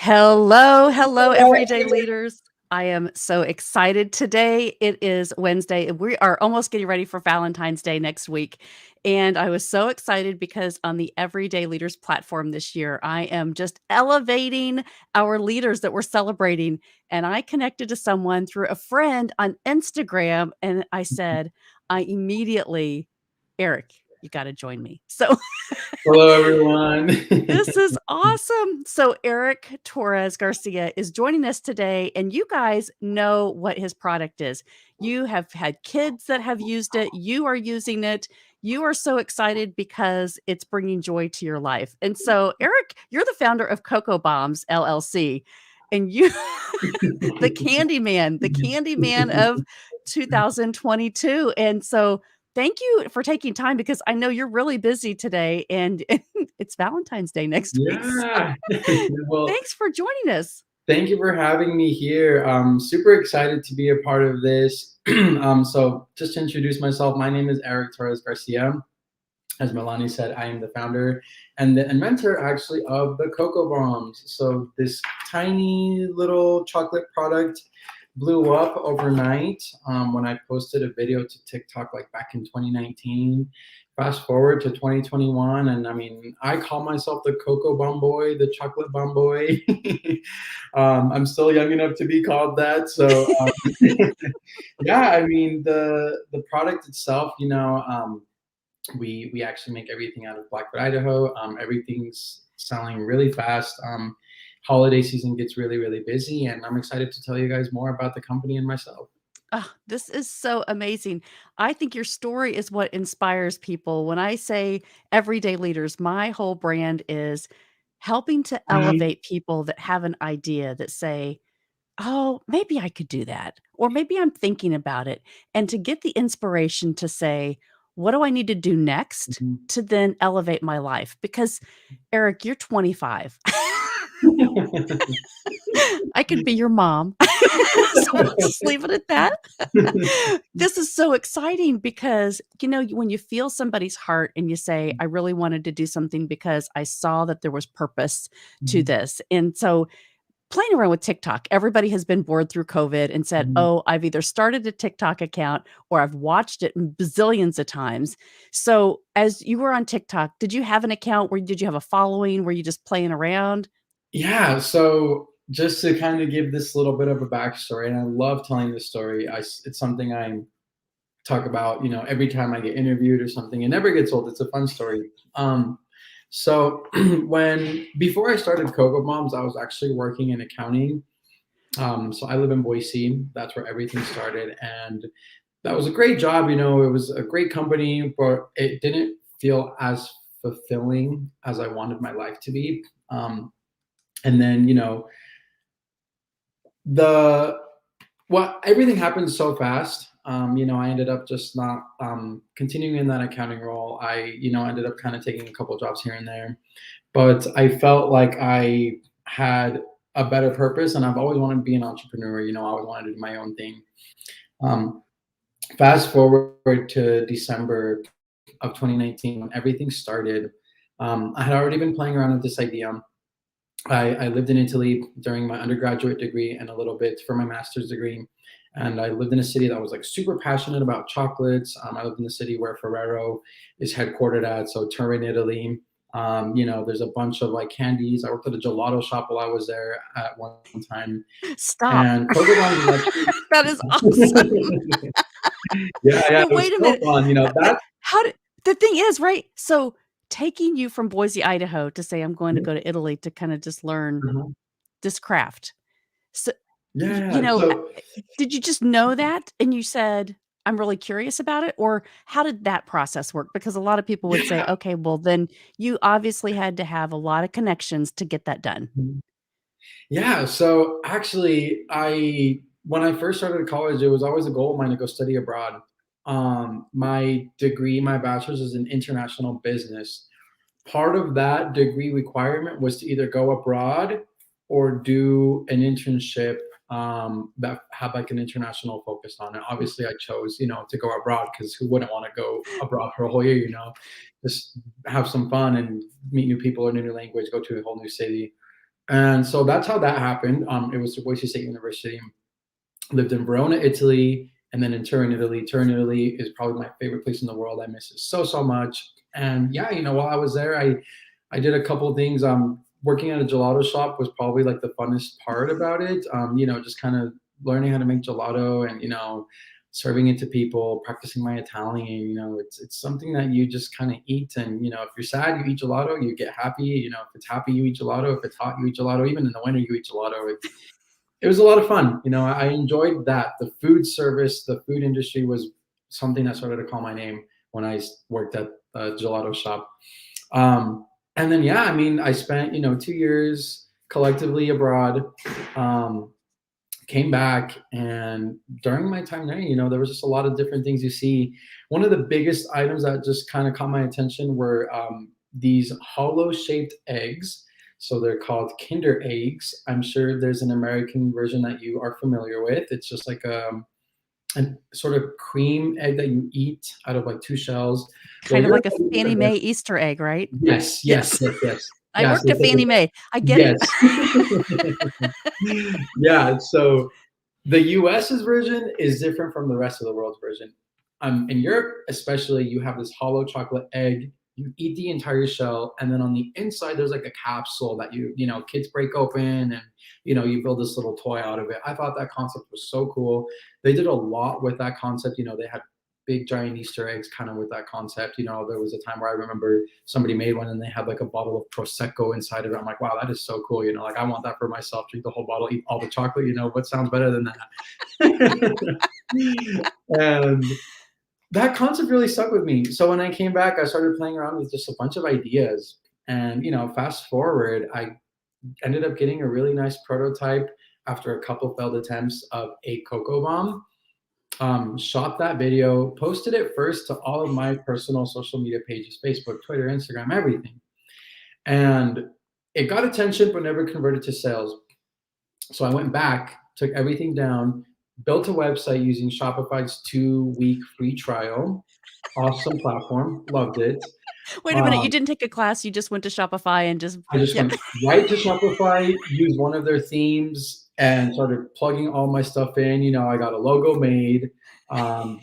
Hello, everyday leaders. I am so excited today. It is Wednesday. We are almost getting ready for Valentine's Day next week. And I was so excited because on the Everyday Leaders platform this year, I am just elevating our leaders that we're celebrating. And I connected to someone through a friend on Instagram. And I said, I immediately, Eric, you got to join me. So Hello, everyone. this is awesome. So Eric Torres Garcia is joining us today, and you guys know what his product is. You have had kids that have used it. You are using it. You are so excited because it's bringing joy to your life. And so, Eric, you're the founder of Cocoa Bombs LLC, and you, the candy man of 2022. And so, thank you for taking time because I know you're really busy today and it's Valentine's Day next week. So Yeah. Well, thanks for joining us. thank you for having me here. I'm super excited to be a part of this. So just to introduce myself, my name is Eric Torres Garcia. As Melanie said, I am the founder and the inventor actually of the Cocoa Bombs. So this tiny little chocolate product blew up overnight when I posted a video to TikTok like back in 2019. Fast forward to 2021, and I mean, I call myself the Cocoa Bomb Boy, the Chocolate Bomb Boy. I'm still young enough to be called that. So yeah, I mean, the product itself, we actually make everything out of Blackfoot, Idaho. Everything's selling really fast. Holiday season gets really, really busy, and I'm excited to tell you guys more about the company and myself. Oh, this is so amazing. I think your story is what inspires people. When I say everyday leaders, my whole brand is helping to elevate people that have an idea that say, oh, maybe I could do that. Or maybe I'm thinking about it. And to get the inspiration to say, what do I need to do next Mhm. to then elevate my life? Because, Eric, you're 25. I could be your mom. So let's just leave it at that. This is so exciting because, when you feel somebody's heart and you say, I really wanted to do something because I saw that there was purpose to Mhm. this. And so playing around with TikTok, everybody has been bored through COVID and said, Mhm. oh, I've either started a TikTok account or I've watched it bazillions of times. So as you were on TikTok, did you have an account where did you have a following? Were you just playing around? Yeah, so just to kind of give this little bit of a backstory, and I love telling this story. It's something I talk about, every time I get interviewed or something. It never gets old. It's a fun story. So when before I started Cocoa Moms, I was actually working in accounting. So I live in Boise. That's where everything started, and that was a great job. It was a great company, but it didn't feel as fulfilling as I wanted my life to be. And then the well, everything happened so fast. I ended up just not continuing in that accounting role. I ended up kind of taking a couple jobs here and there, but I felt like I had a better purpose, and I've always wanted to be an entrepreneur. I always wanted to do my own thing. Um, Fast forward to December of 2019 when everything started. I had already been playing around with this idea. I lived in Italy during my undergraduate degree and a little bit for my master's degree. And I lived in a city that was like super passionate about chocolates. I lived in the city where Ferrero is headquartered at, so Turin, Italy. There's a bunch of like candies. I worked at a gelato shop while I was there at one time. Stop. And Cocoa Bombs is That is awesome. actually, yeah, yeah, Now, it was wait a so minute. fun. But That. how did the thing is, right? So taking you from Boise, Idaho to say, I'm going to Mhm, go to Italy to kind of just learn mhm. this craft. So, Yeah. So did you just know that and you said, I'm really curious about it? Or how did that process work? Because a lot of people would say, yeah. okay, well, then you obviously had to have a lot of connections to get that done. Yeah, so actually, I when I first started college, it was always a goal of mine to go study abroad. My degree, my bachelor's, is in international business. Part of that degree requirement was to either go abroad or do an internship that had like an international focus on it. Obviously, I chose, to go abroad because who wouldn't want to go abroad for a whole year, just have some fun and meet new people, learn a new language, go to a whole new city. And so that's how that happened. It was Boise State University. Lived in Verona, Italy, and then in Turin, Italy. Turin, Italy is probably my favorite place in the world. I miss it so much. And yeah, while I was there, I did a couple of things. Working at a gelato shop was probably like the funnest part about it. Just kind of learning how to make gelato and serving it to people, practicing my Italian. It's something that you just kind of eat. And if you're sad, you eat gelato. You get happy. If it's happy, you eat gelato. If it's hot, you eat gelato. Even in the winter, you eat gelato. It was a lot of fun. I enjoyed that. The food service, the food industry was something that started to call my name when I worked at a gelato shop. And then, yeah, I mean, I spent, 2 years collectively abroad, um, came back, and during my time there, there was just a lot of different things you see. One of the biggest items that just kind of caught my attention were these hollow shaped eggs. So they're called Kinder eggs. I'm sure there's an American version that you are familiar with. It's just like a sort of cream egg that you eat out of like two shells. Well, Kind of you're like a Fannie Mae Easter egg, right? yes, yes, Yes. yes, yes. I Yes, worked at Fannie Mae. I get it. yes. Yeah, so the US's version is different from the rest of the world's version. In Europe, especially, you have this hollow chocolate egg. You eat the entire shell, and then on the inside, there's like a capsule that kids break open, and you build this little toy out of it. I thought that concept was so cool. They did a lot with that concept. They had big giant Easter eggs kind of with that concept. There was a time where I remember somebody made one and they had like a bottle of Prosecco inside of it. I'm like, wow, that is so cool. Like I want that for myself, drink the whole bottle, eat all the chocolate. What sounds better than that? And that concept really stuck with me. So when I came back, I started playing around with just a bunch of ideas. And, fast forward, I ended up getting a really nice prototype after a couple failed attempts of a cocoa bomb. Shot that video, posted it first to all of my personal social media pages, Facebook, Twitter, Instagram, everything. And it got attention, but never converted to sales. So I went back, took everything down, built a website using Shopify's 2-week free trial. Awesome platform, loved it. Wait a minute, you Um, didn't take a class, you just went to Shopify and just I just yep. went right to Shopify, used one of their themes, and started plugging all my stuff in. I got a logo made. Um,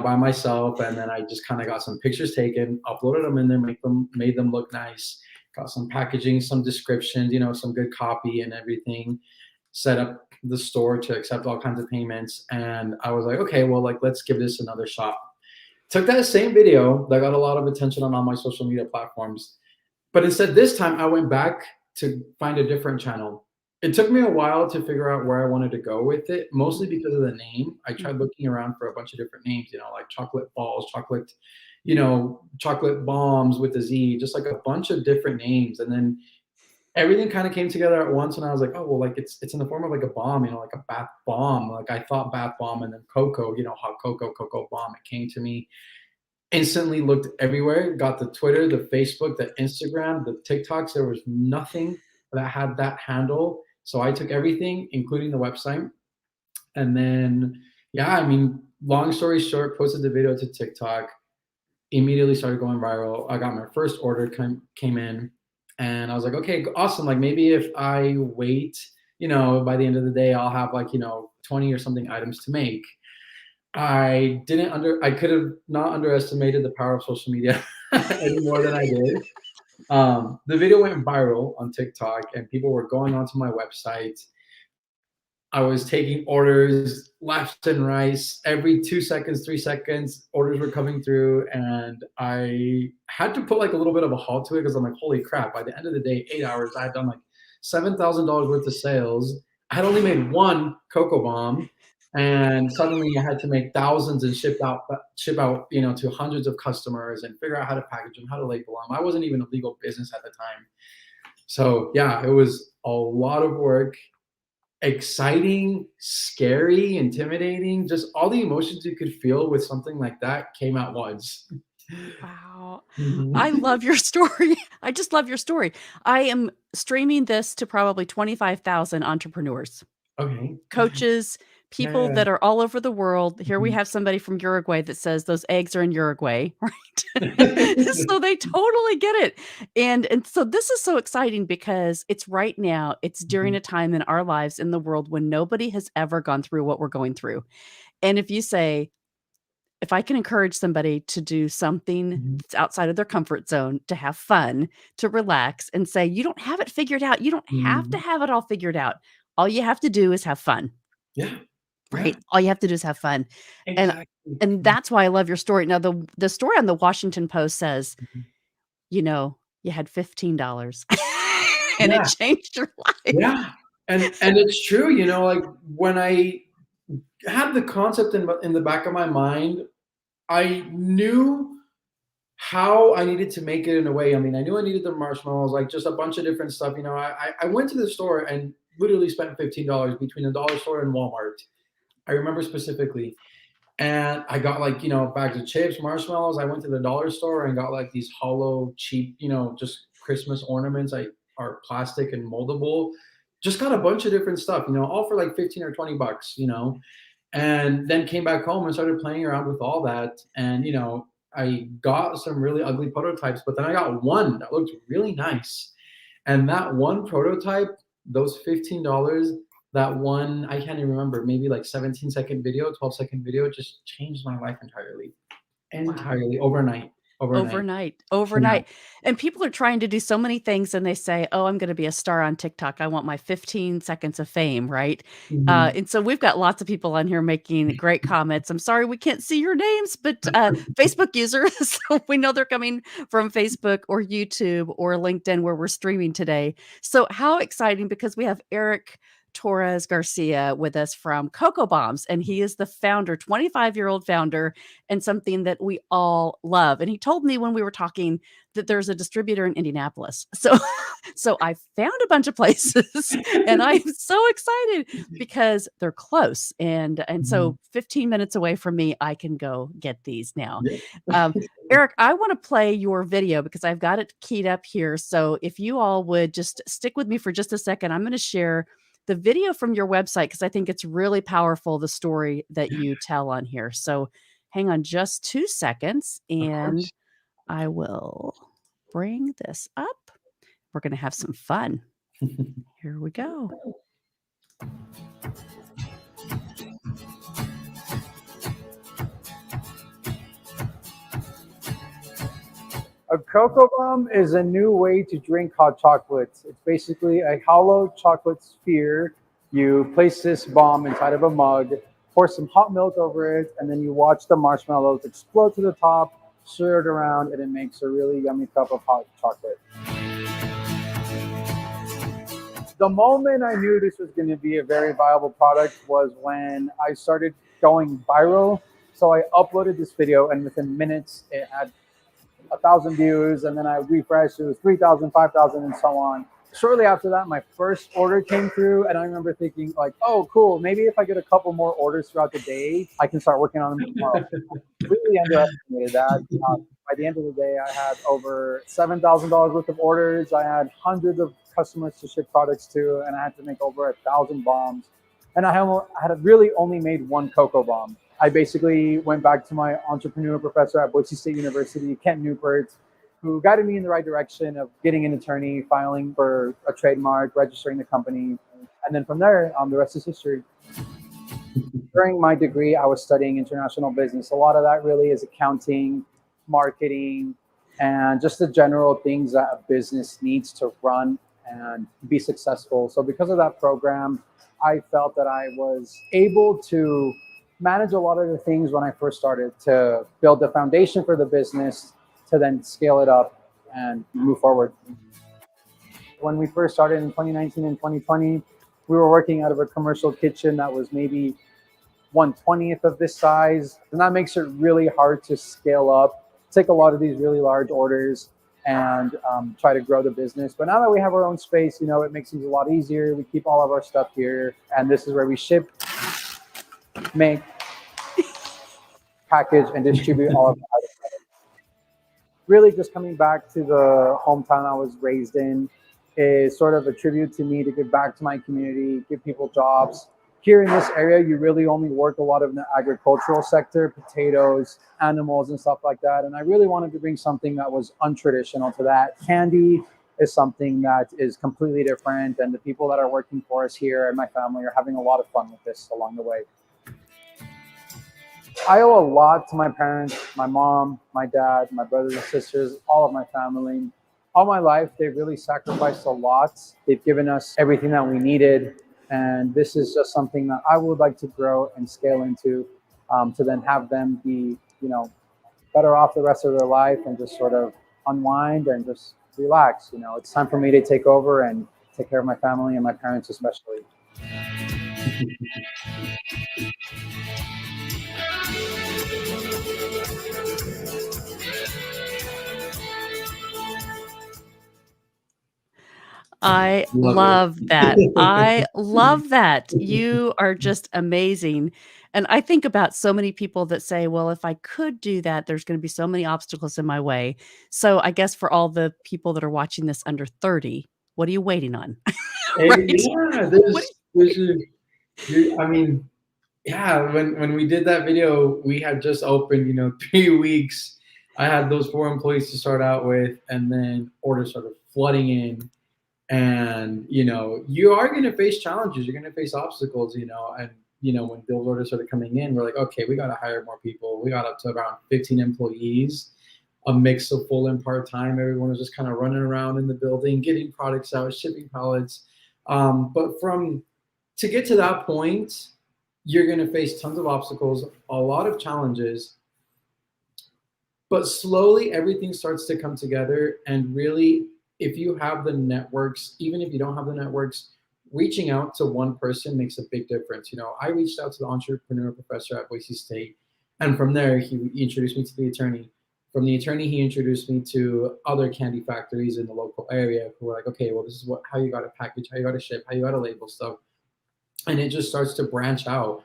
by myself, and then I just kind of got some pictures taken, uploaded them in there, made them look nice, got some packaging, some descriptions, some good copy and everything, set up the store to accept all kinds of payments. And I was like, okay, well, like, let's give this another shot. Took that same video that got a lot of attention on all my social media platforms, but instead this time I went back to find a different channel. It took me a while to figure out where I wanted to go with it, mostly because of the name. I tried looking around for a bunch of different names, like chocolate balls, chocolate bombs with a Z, just like a bunch of different names. And then everything kind of came together at once. And I was like, oh, well, like it's in the form of like a bomb, like a bath bomb. Like I thought bath bomb and then cocoa, hot cocoa bomb. It came to me instantly, looked everywhere, got the Twitter, the Facebook, the Instagram, the TikToks. There was nothing that had that handle. So I took everything, including the website. And then, yeah, I mean, long story short, posted the video to TikTok, immediately started going viral. I got my first order came in, and I was like, okay, awesome. Like maybe if I wait, by the end of the day, I'll have like, 20 or something items to make. I could have not underestimated the power of social media any more than I did. The video went viral on TikTok and people were going onto my website. I was taking orders left and right. Every 2 seconds, 3 seconds, orders were coming through. And I had to put like a little bit of a halt to it because I'm like, holy crap, by the end of the day, 8 hours, I had done like $7,000 worth of sales. I had only made one cocoa bomb. And suddenly I had to make thousands and ship out, to hundreds of customers and figure out how to package them, how to label them. I wasn't even a legal business at the time. So yeah, it was a lot of work, exciting, scary, intimidating, just all the emotions you could feel with something like that came at once. Wow. I Mhm. love your story. I just love your story. I am streaming this to probably 25,000 entrepreneurs, Okay. coaches, people Yeah. that are all over the world. Here we Mhm. have somebody from Uruguay that says those eggs are in Uruguay, right? So they totally get it. And so this is so exciting because it's right now, it's during Mhm. a time in our lives in the world when nobody has ever gone through what we're going through. And if you say, if I can encourage somebody to do something Mhm. that's outside of their comfort zone, to have fun, to relax, and say, you don't have it figured out. You don't have to Mhm. have it all figured out. All you have to do is have fun, Yeah. Yeah. right? All you have to do is have fun. And Exactly. and that's why I love your story. Now, the story on the Washington Post says, Mhm. you had $15 and it Yeah. changed your life. Yeah. And it's true, like when I had the concept in the back of my mind, I knew how I needed to make it in a way. I mean, I knew I needed the marshmallows, like just a bunch of different stuff. I went to the store and literally spent $15 between the dollar store and Walmart. I remember specifically. And I got like, bags of chips, marshmallows. I went to the dollar store and got like these hollow, cheap, just Christmas ornaments. I are plastic and moldable. Just got a bunch of different stuff, all for like 15 or $20, and then came back home and started playing around with all that. And, I got some really ugly prototypes, but then I got one that looked really nice. And that one prototype, those $15, that one, I can't even remember, maybe like 17-second video, 12-second video, just changed my life entirely. Wow. Entirely overnight. Overnight. Overnight, Yeah. overnight. And people are trying to do so many things and they say, "Oh, I'm gonna be a star on TikTok. I want my 15 seconds of fame," right? Mhm. And so we've got lots of people on here making great comments. I'm sorry we can't see your names, but, Facebook users, so we know they're coming from Facebook or YouTube or LinkedIn where we're streaming today. So how exciting because we have Eric Torres Garcia with us from Cocoa Bombs, and he is the founder, 25-year-old founder and something that we all love. And he told me when we were talking that there's a distributor in Indianapolis. So so I found a bunch of places and I'm so excited because they're close and Mhm. so 15 minutes away from me I can go get these now. Yeah. Um, Eric, I want to play your video because I've got it keyed up here. So if you all would just stick with me for just a second, I'm going to share the video from your website because I think it's really powerful, the story that you tell on here. So hang on just 2 seconds, Of and course. I will bring this up. We're gonna have some fun. Here we go. A cocoa bomb is a new way to drink hot chocolates. It's basically a hollow chocolate sphere. You place this bomb inside of a mug, pour some hot milk over it, and then you watch the marshmallows explode to the top, stir it around, and it makes a really yummy cup of hot chocolate. The moment I knew this was going to be a very viable product was when I started going viral. So I uploaded this video, and within minutes, it had 1,000 views, and then I refreshed, it was 3,000, 5,000, and so on. Shortly after that, my first order came through, and I remember thinking like, oh, cool, maybe if I get a couple more orders throughout the day, I can start working on them tomorrow. Completely underestimated that. By the end of the day, I had over $7,000 worth of orders. I had hundreds of customers to ship products to, and I had to make over 1,000 bombs. And I had really only made one cocoa bomb. I basically went back to my entrepreneur professor at Boise State University, Kent Newport, who guided me in the right direction of getting an attorney, filing for a trademark, registering the company. And then from there, the rest is history. During my degree, I was studying international business. A lot of that really is accounting, marketing, and just the general things that a business needs to run and be successful. So, because of that program, I felt that I was able to manage a lot of the things when I first started to build the foundation for the business to then scale it up and move forward. When we first started in 2019 and 2020, we were working out of a commercial kitchen that was maybe 1/20th of this size. And that makes it really hard to scale up, take a lot of these really large orders and try to grow the business. But now that we have our own space, it makes things a lot easier. We keep all of our stuff here. And this is where we ship, make, package, and distribute all of the items. Really just coming back to the hometown I was raised in is sort of a tribute to me to give back to my community, give people jobs, here in this area, you really only work a lot of the agricultural sector, potatoes, animals, and stuff like that. And I really wanted to bring something that was untraditional to that. Candy is something that is completely different, and the people that are working for us here and my family are having a lot of fun with this along the way. I owe a lot to my parents, my mom, my dad, my brothers and sisters, all of my family. All my life, they've really sacrificed a lot. They've given us everything that we needed. And this is just something that I would like to grow and scale into, to then have them be, better off the rest of their life and just sort of unwind and just relax. It's time for me to take over and take care of my family and my parents especially. I Love love that. I it. love that. You are just amazing. And I think about so many people that say, well, if I could do that, there's going to be so many obstacles in my way. So I guess for all the people that are watching this under 30, what are you waiting on? Right? Yeah, What I mean, yeah, when we did that video, we had just opened, 3 weeks. I had those 4 employees to start out with, and then orders started flooding in. And you are going to face challenges. You're going to face obstacles. And when those orders started coming in, we're like, okay, we got to hire more people. We got up to around 15 employees, a mix of full and part time. Everyone was just kind of running around in the building, getting products out, shipping pallets. But to get to that point, you're going to face tons of obstacles, a lot of challenges. But slowly, everything starts to come together. And really, if you have the networks, even if you don't have the networks, reaching out to one person makes a big difference. I reached out to the entrepreneur professor at Boise State, and from there, he introduced me to the attorney. From the attorney, he introduced me to other candy factories in the local area who were like, okay, well, this is how you got to package, how you got to ship, how you got to label stuff. And it just starts to branch out.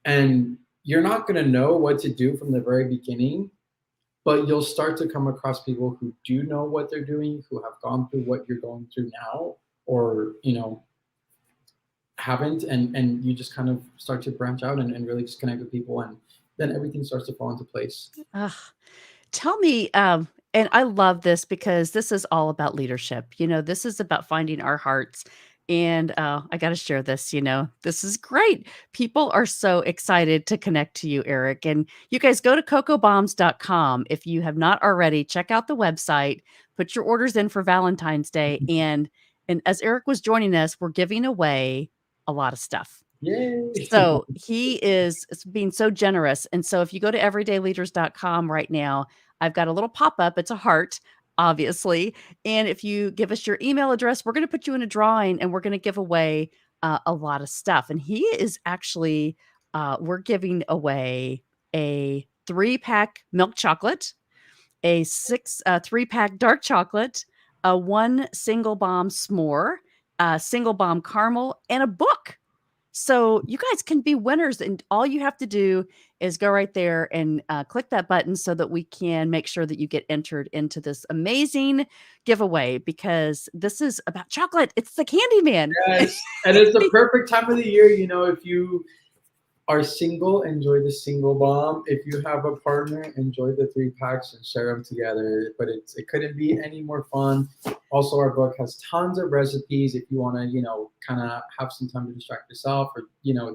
And you're not going to know what to do from the very beginning, but you'll start to come across people who do know what they're doing, who have gone through what you're going through now, or haven't, and you just kind of start to branch out and really just connect with people, and then everything starts to fall into place. Ugh. Tell me, and I love this because this is all about leadership. This is about finding our hearts. And I got to share this. This is great. People are so excited to connect to you, Eric. And you guys go to cocobombs.com. If you have not already, check out the website, put your orders in for Valentine's Day. And as Eric was joining us, we're giving away a lot of stuff. Yay! So he is being so generous. And so if you go to everydayleaders.com right now, I've got a little pop-up. It's a heart, obviously. And if you give us your email address, we're going to put you in a drawing and we're going to give away a lot of stuff. And he is actually, we're giving away a 3-pack milk chocolate, a 3-pack dark chocolate, a 1 single bomb s'more, a single bomb caramel, and a book. So you guys can be winners, and all you have to do is go right there and click that button so that we can make sure that you get entered into this amazing giveaway, because this is about chocolate. It's the Candy Man. Yes, and it's the perfect time of the year. If you are single, enjoy the single bomb. If you have a partner, enjoy the 3 packs and share them together. But it couldn't be any more fun. Also, our book has tons of recipes if you want to, kind of have some time to distract yourself, or,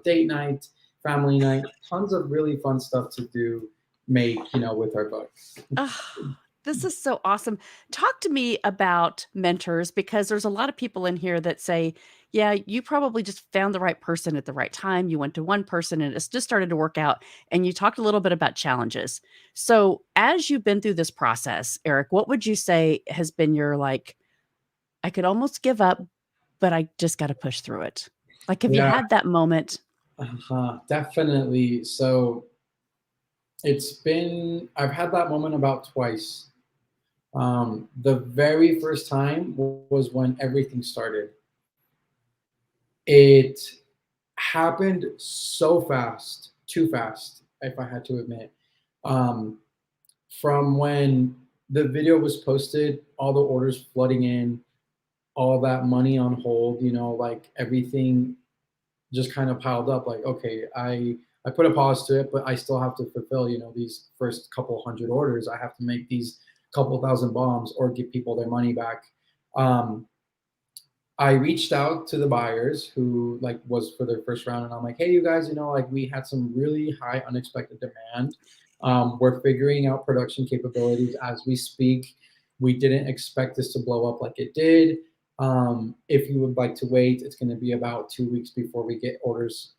date night, family night. Tons of really fun stuff to do, make, with our book. Oh, this is so awesome. Talk to me about mentors, because there's a lot of people in here that say, yeah, you probably just found the right person at the right time. You went to one person and it's just started to work out. And you talked a little bit about challenges. So as you've been through this process, Eric, what would you say has been your, like, I could almost give up, but I just got to push through it? Like, have you Yeah, had that moment? definitely. So I've had that moment about twice. The very first time was when everything started. It happened so fast, too fast, if I had to admit. From when the video was posted, all the orders flooding in, all that money on hold, like everything just kind of piled up. Like, okay, I put a pause to it, but I still have to fulfill, these first couple hundred orders. I have to make these couple thousand bombs or give people their money back. Um, I reached out to the buyers who like was for their first round, and I'm like, hey, you guys, like we had some really high unexpected demand. We're figuring out production capabilities as we speak. We didn't expect this to blow up like it did. If you would like to wait, it's going to be about 2 weeks before we get orders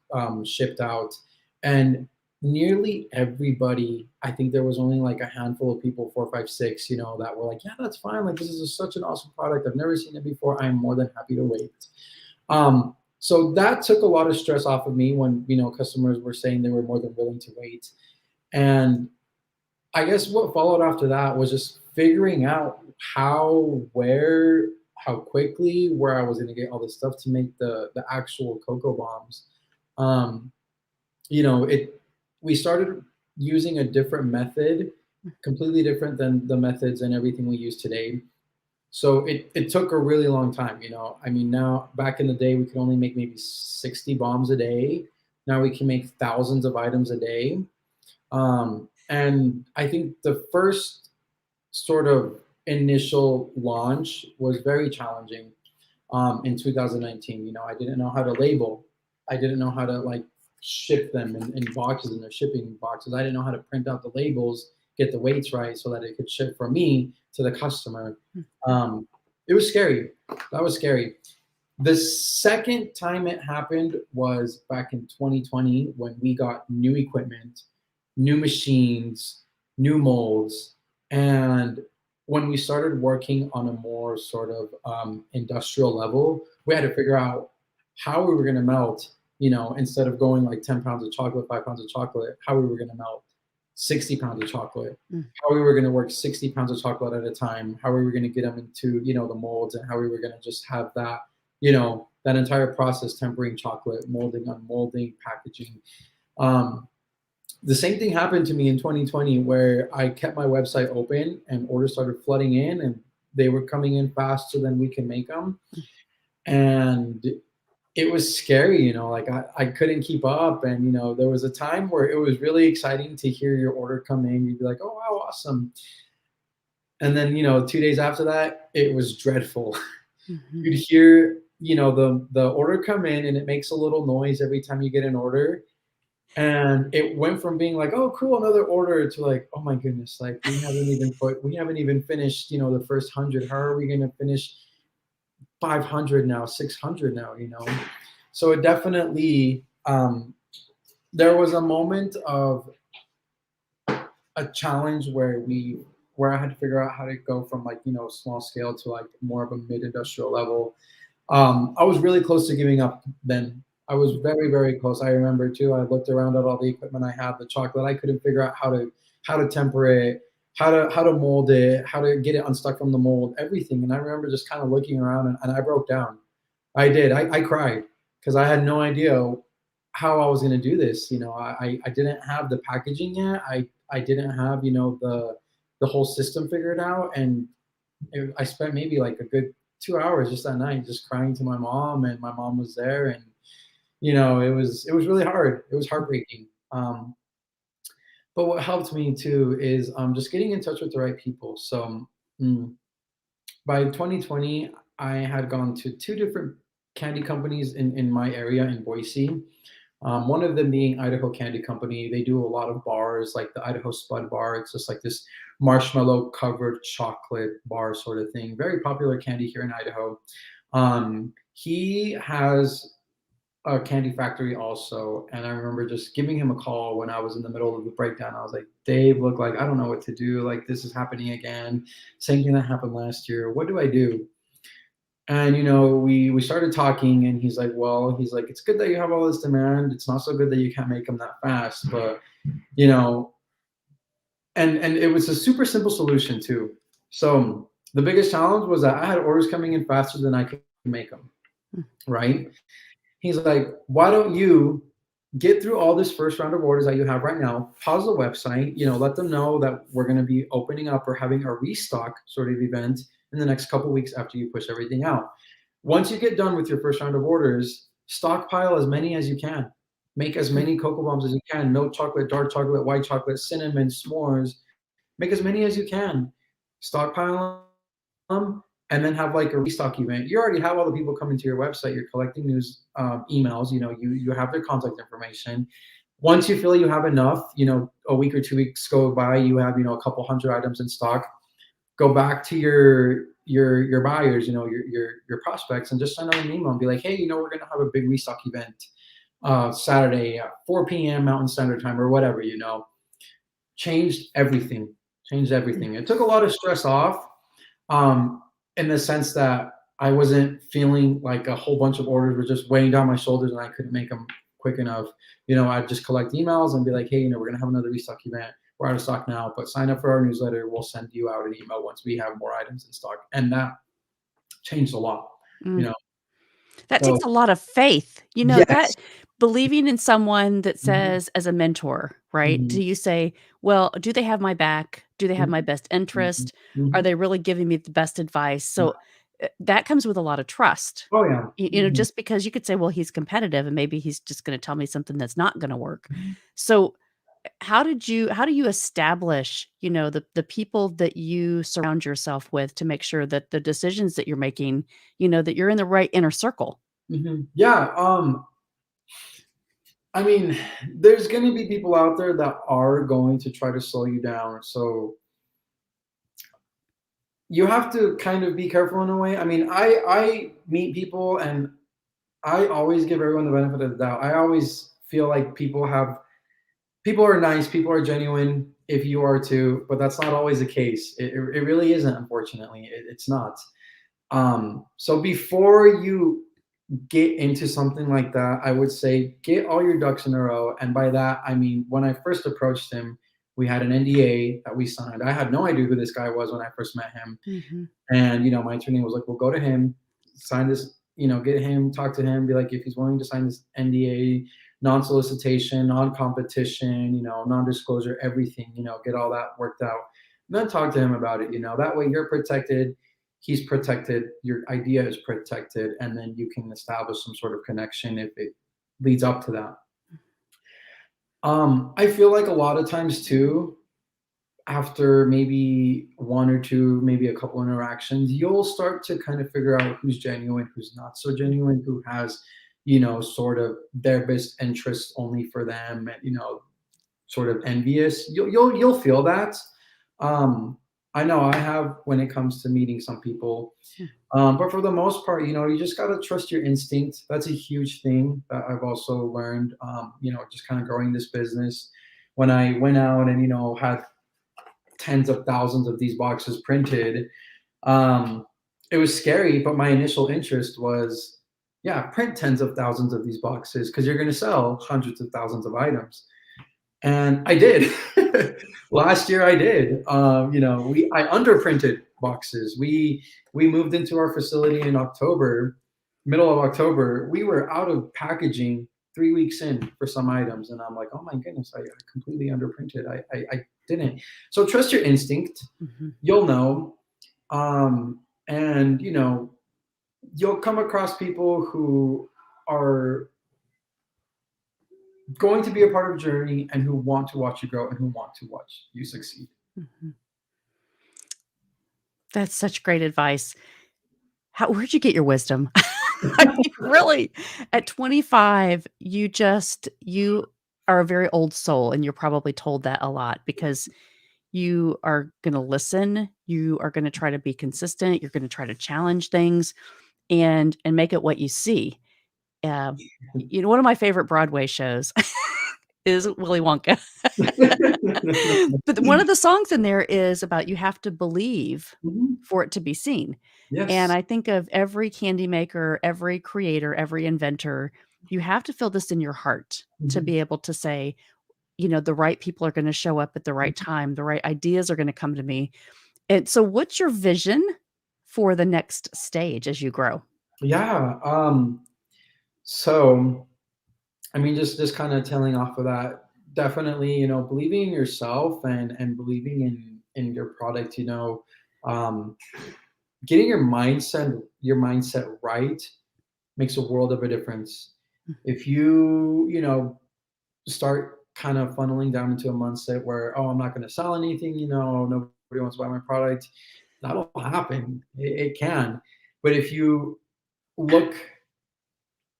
shipped out. And nearly everybody, I think there was only like a handful of people, four, five, six, that were like, yeah, that's fine. Like, this is such an awesome product. I've never seen it before. I'm more than happy to wait. So that took a lot of stress off of me when, customers were saying they were more than willing to wait. And I guess what followed after that was just figuring out how quickly, where I was going to get all this stuff to make the actual cocoa bombs. Um, we started using a different method, completely different than the methods and everything we use today. So it took a really long time. I mean, now back in the day, we could only make maybe 60 bombs a day. Now we can make thousands of items a day. And I think the first sort of initial launch was very challenging in 2019. I didn't know how to label. I didn't know how to like ship them in boxes, in their shipping boxes. I didn't know how to print out the labels, get the weights right so that it could ship from me to the customer. It was scary. That was scary. The second time it happened was back in 2020 when we got new equipment, new machines, new molds. And when we started working on a more sort of industrial level, we had to figure out how we were going to melt, instead of going like 10 pounds of chocolate, 5 pounds of chocolate, how we were going to melt 60 pounds of chocolate, how we were going to work 60 pounds of chocolate at a time, how we were going to get them into, the molds, and how we were going to just have that, that entire process, tempering chocolate, molding, unmolding, packaging. The same thing happened to me in 2020 where I kept my website open and orders started flooding in and they were coming in faster than we can make them. And it was scary, like I couldn't keep up. And, there was a time where it was really exciting to hear your order come in. You'd be like, oh, wow, awesome. And then, 2 days after that, it was dreadful. You'd hear, the order come in and it makes a little noise every time you get an order. And it went from being like, oh, cool, another order, to like, oh my goodness, like we haven't even finished, the first 100. How are we going to finish 500 now, 600 now, So it definitely, there was a moment of a challenge where I had to figure out how to go from like, small scale to like more of a mid-industrial level. I was really close to giving up then. I was very, very close. I remember too, I looked around at all the equipment I had, the chocolate. I couldn't figure out how to temper it, how to mold it, how to get it unstuck from the mold, everything. And I remember just kind of looking around and I broke down. I did. I cried because I had no idea how I was going to do this. I didn't have the packaging yet. I didn't have, the whole system figured out. And I spent maybe like a good 2 hours just that night, just crying to my mom, and my mom was there. And it was really hard. It was heartbreaking. But what helped me too is just getting in touch with the right people. So by 2020, I had gone to 2 different candy companies in my area in Boise. One of them being Idaho Candy Company. They do a lot of bars, like the Idaho Spud Bar. It's just like this marshmallow covered chocolate bar sort of thing. Very popular candy here in Idaho. He has a candy factory also, and I remember just giving him a call when I was in the middle of the breakdown. I was like, Dave, look, like I don't know what to do. Like this is happening again. Same thing that happened last year. What do I do? And we started talking, and he's like, it's good that you have all this demand. It's not so good that you can't make them that fast, but and it was a super simple solution too. So the biggest challenge was that I had orders coming in faster than I could make them, right? He's like, why don't you get through all this first round of orders that you have right now, pause the website, let them know that we're going to be opening up or having a restock sort of event in the next couple of weeks after you push everything out. Once you get done with your first round of orders, stockpile as many as you can. Make as many cocoa bombs as you can. Milk chocolate, dark chocolate, white chocolate, cinnamon, s'mores. Make as many as you can. Stockpile them, and then have like a restock event. You already have all the people coming to your website. You're collecting news emails. You have their contact information. Once you feel you have enough, a week or 2 weeks go by, you have a couple hundred items in stock. Go back to your buyers, your prospects, and just send out an email and be like, hey, we're gonna have a big restock event Saturday at 4 p.m. Mountain Standard Time or whatever. Changed everything. Changed everything. It took a lot of stress off, in the sense that I wasn't feeling like a whole bunch of orders were just weighing down my shoulders and I couldn't make them quick enough. I'd just collect emails and be like, hey, we're gonna have another restock event. We're out of stock now, but sign up for our newsletter. We'll send you out an email once we have more items in stock. And that changed a lot, you Mm. know. That So takes a lot of faith, yes. that believing in someone that Mhm, says as a mentor, right? mhm, Do you say, "Well, do they have my back? Do they have my mhm, best mhm, interest? Are mhm. they really giving me the best advice?" Yeah. So, that comes with a lot of trust. Oh yeah. Mhm, Just because you could say, "Well, he's competitive and maybe he's just gonna tell me something that's not gonna work." mhm, So, how do you establish, the people that you surround yourself with to make sure that the decisions that you're making, that you're in the right inner circle? mhm. Yeah. I mean, there's going to be people out there that are going to try to slow you down. So you have to kind of be careful in a way. I mean, I meet people and I always give everyone the benefit of the doubt. I always feel like people are nice, people are genuine if you are too, but that's not always the case. It really isn't, unfortunately. It's not. So before you get into something like that, I would say get all your ducks in a row. And by that, I mean, when I first approached him, we had an NDA that we signed. I had no idea who this guy was when I first met him. Mhm. And, my attorney was like, well, go to him, sign this, get him, talk to him, be like, if he's willing to sign this NDA, non solicitation, non competition, non disclosure, everything, get all that worked out. And then talk to him about it. That way you're protected, he's protected, your idea is protected, and then you can establish some sort of connection if it leads up to that. I feel like a lot of times too, after maybe one or two, maybe a couple interactions, you'll start to kind of figure out who's genuine, who's not so genuine, who has, sort of their best interest only for them, and sort of envious. You'll feel that. Um, I know I have when it comes to meeting some people, Hmm. but for the most part, you just gotta trust your instinct. That's a huge thing that I've also learned. Just kind of growing this business. When I went out and had tens of thousands of these boxes printed. Um, it was scary, but my initial interest was, yeah, print tens of thousands of these boxes because you're going to sell hundreds of thousands of items. And I did. Last year I did. I underprinted boxes. We moved into our facility in October, middle of October. We were out of packaging 3 weeks in for some items, and I'm like, oh my goodness, I completely underprinted. I didn't. So trust your instinct. Mhm. You'll know, and you'll come across people who are going to be a part of a journey and who want to watch you grow and who want to watch you succeed. Mhm. That's such great advice. Where'd you get your wisdom? I mean, really, at 25, you are a very old soul, and you're probably told that a lot because you are gonna listen, you are gonna try to be consistent, you're gonna try to challenge things and make it what you see. Um, one of my favorite Broadway shows is Willy Wonka. But one of the songs in there is about you have to believe Mhm. for it to be seen. And Yes. I think of every candy maker, every creator, every inventor, you have to feel this in your heart to Mhm. be able to say, the right people are gonna show up at the right time, the right ideas are gonna come to me. And so what's your vision for the next stage as you grow? Yeah. So I mean, just kind of tailing off of that, definitely, believing in yourself and believing in your product, um, getting your mindset right makes a world of a difference. If you, start kind of funneling down into a mindset where, oh, I'm not going to sell anything, nobody wants to buy my product, that'll happen. It can. But if you look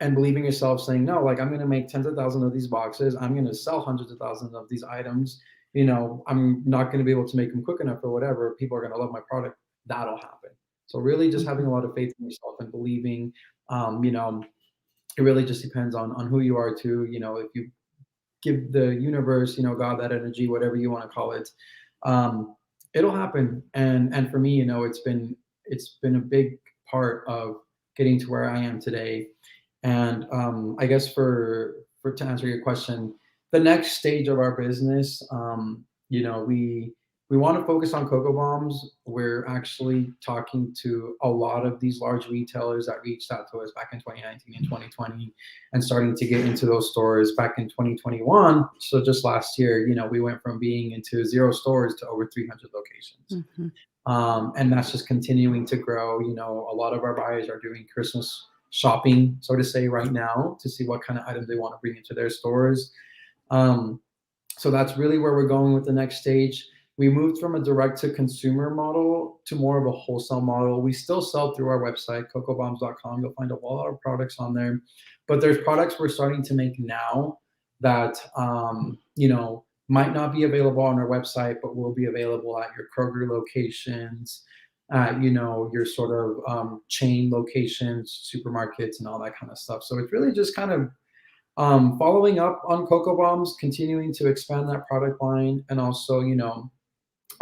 and believe in yourself, saying, no, like I'm going to make tens of thousands of these boxes, I'm going to sell hundreds of thousands of these items, I'm not going to be able to make them quick enough or whatever, people are going to love my product, that'll happen. So really just having a lot of faith in yourself and believing, it really just depends on who you are too. If you give the universe, God, that energy, whatever you want to call it, um, it'll happen. And for me, it's been a big part of getting to where I am today. And I guess for to answer your question, the next stage of our business, we want to focus on cocoa bombs. We're actually talking to a lot of these large retailers that reached out to us back in 2019 and 2020, and starting to get into those stores back in 2021. So just last year, we went from being into 0 stores to over 300 locations. Mhm. And that's just continuing to grow. A lot of our buyers are doing Christmas shopping, so to say, right now to see what kind of items they want to bring into their stores. Um, so that's really where we're going with the next stage. We moved from a direct to consumer model to more of a wholesale model. We still sell through our website, cocobombs.com. You'll find a lot of products on there, but there's products we're starting to make now that, might not be available on our website, but will be available at your Kroger locations, your sort of chain locations, supermarkets, and all that kind of stuff. So it's really just kind of following up on cocoa bombs, continuing to expand that product line, and also,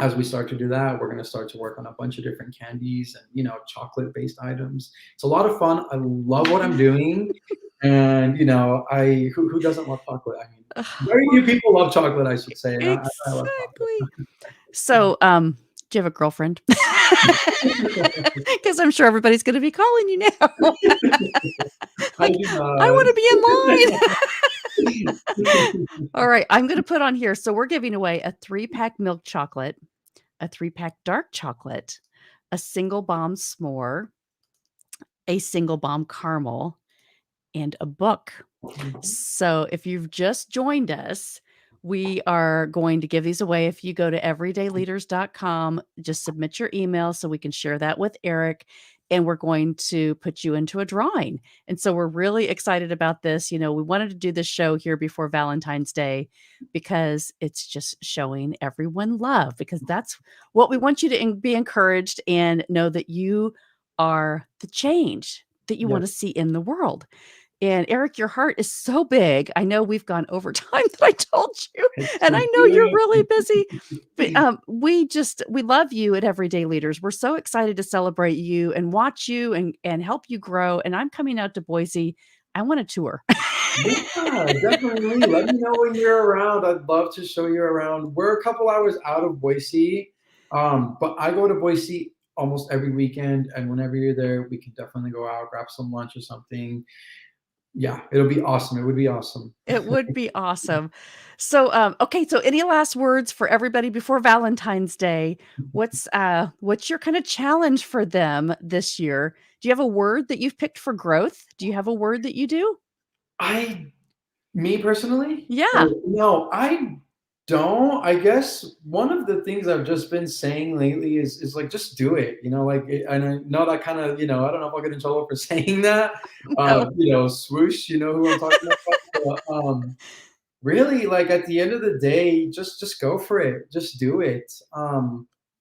as we start to do that, we're going to start to work on a bunch of different candies and chocolate-based items. It's a lot of fun. I love what I'm doing, and I who doesn't love chocolate? I mean, very few people love chocolate, I should say, and I love Exactly. So, do you have a girlfriend? chocolate. Because I'm sure everybody's gonna be calling you now. I Like, do "I not. wanna be in line." All right, I'm gonna put on here, so we're giving away a 3-pack milk chocolate, a 3-pack dark chocolate, a single bomb s'more, a single bomb caramel, and a book. So if you've just joined us, we are going to give these away. If you go to everydayleaders.com, just submit your email so we can share that with Eric, and we're going to put you into a drawing. And so we're really excited about this. We wanted to do this show here before Valentine's Day because it's just showing everyone love, because that's what we want you to be encouraged and know that you are the change that you want Yes. to see in the world. And Eric, your heart is so big. I know we've gone over time that I told you, It's and I so know you're really good. busy, but we love you at Everyday Leaders. We're so excited to celebrate you and watch you and help you grow. And I'm coming out to Boise. I want a tour. Yeah, definitely. Let me know when you're around. I'd love to show you around. We're a couple hours out of Boise, but I go to Boise almost every weekend, and whenever you're there, we can definitely go out, grab some lunch or something. Yeah, it'll be awesome. It would be awesome. It would be awesome. So, okay, so any last words for everybody before Valentine's Day? What's your kind of challenge for them this year? Do you have a word that you've picked for growth? Do you have a word that you do? I Me personally? Yeah. Oh, no, I don't. I guess one of the things I've just been saying lately is like, just do it. Like, and I know that kind of, I don't know if I'll get in trouble for saying that. No. Swoosh, you know who I'm talking about. But, really, like at the end of the day, just go for it. Just do it.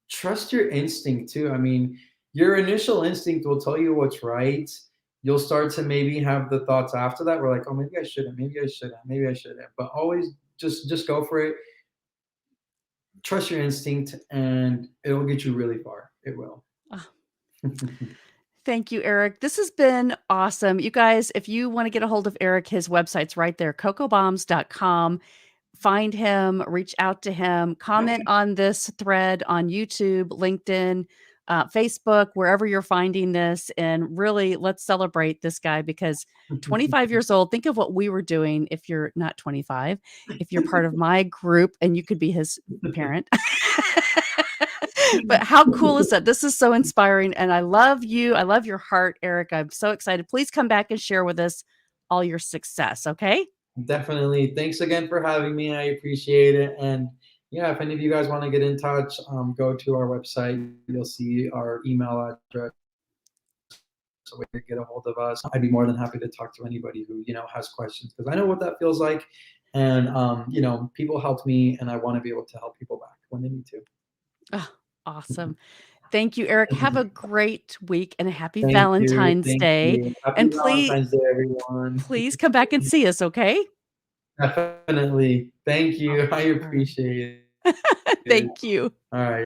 Trust your instinct too. I mean, your initial instinct will tell you what's right. You'll start to maybe have the thoughts after that. We're like, oh, maybe I shouldn't. Maybe I shouldn't. Maybe I shouldn't. But always just go for it. Trust your instinct, and it'll get you really far. It will. Ah, thank you, Eric. This has been awesome. You guys, if you want to get a hold of Eric, his website's right there, cocobombs.com. Find him, reach out to him, comment on this thread on YouTube, LinkedIn, Facebook, wherever you're finding this. And really, let's celebrate this guy, because 25 years old, think of what we were doing if you're not 25, if you're part of my group and you could be his parent. But how cool is that? This is so inspiring. And I love you. I love your heart, Eric. I'm so excited. Please come back and share with us all your success. Okay. Definitely. Thanks again for having me. I appreciate it. And yeah, if any of you guys want to get in touch, go to our website. You'll see our email address, so way to get a hold of us. I'd be more than happy to talk to anybody who has questions, because I know what that feels like, and people helped me, and I want to be able to help people back when they need to. Oh, awesome. Thank you, Eric. Have a great week and a happy Thank you. Valentine's Thank Day. you. Happy And Valentine's Day, everyone. please come back and see us, okay? Definitely. Thank Oh, you. I all right. appreciate it. Thank you. All right.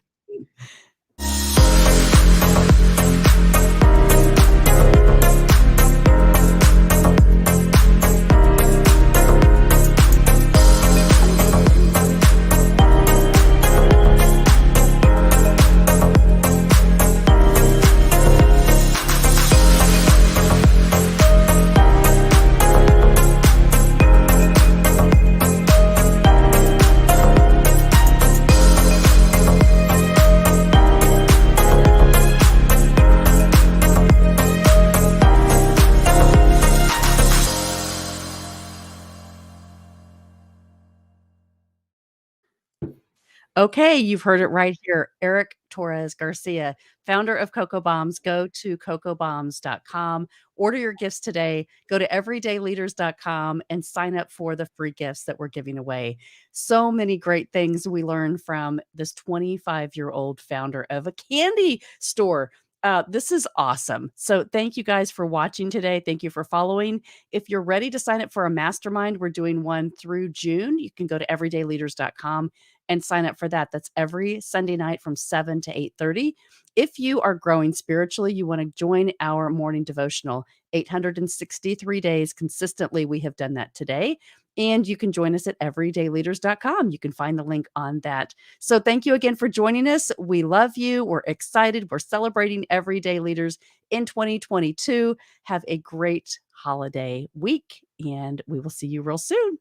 Okay, you've heard it right here. Eric Torres Garcia, founder of Cocoa Bombs. Go to cocobombs.com. Order your gifts today. Go to everydayleaders.com and sign up for the free gifts that we're giving away. So many great things we learned from this 25-year-old founder of a candy store. This is awesome. So, thank you guys for watching today. Thank you for following. If you're ready to sign up for a mastermind, we're doing one through June. You can go to everydayleaders.com and sign up for that. That's every Sunday night from 7 to 8:30. If you are growing spiritually, you want to join our morning devotional, 863 days consistently. We have done that today. And you can join us at everydayleaders.com. You can find the link on that. So thank you again for joining us. We love you. We're excited. We're celebrating Everyday Leaders in 2022. Have a great holiday week, and we will see you real soon.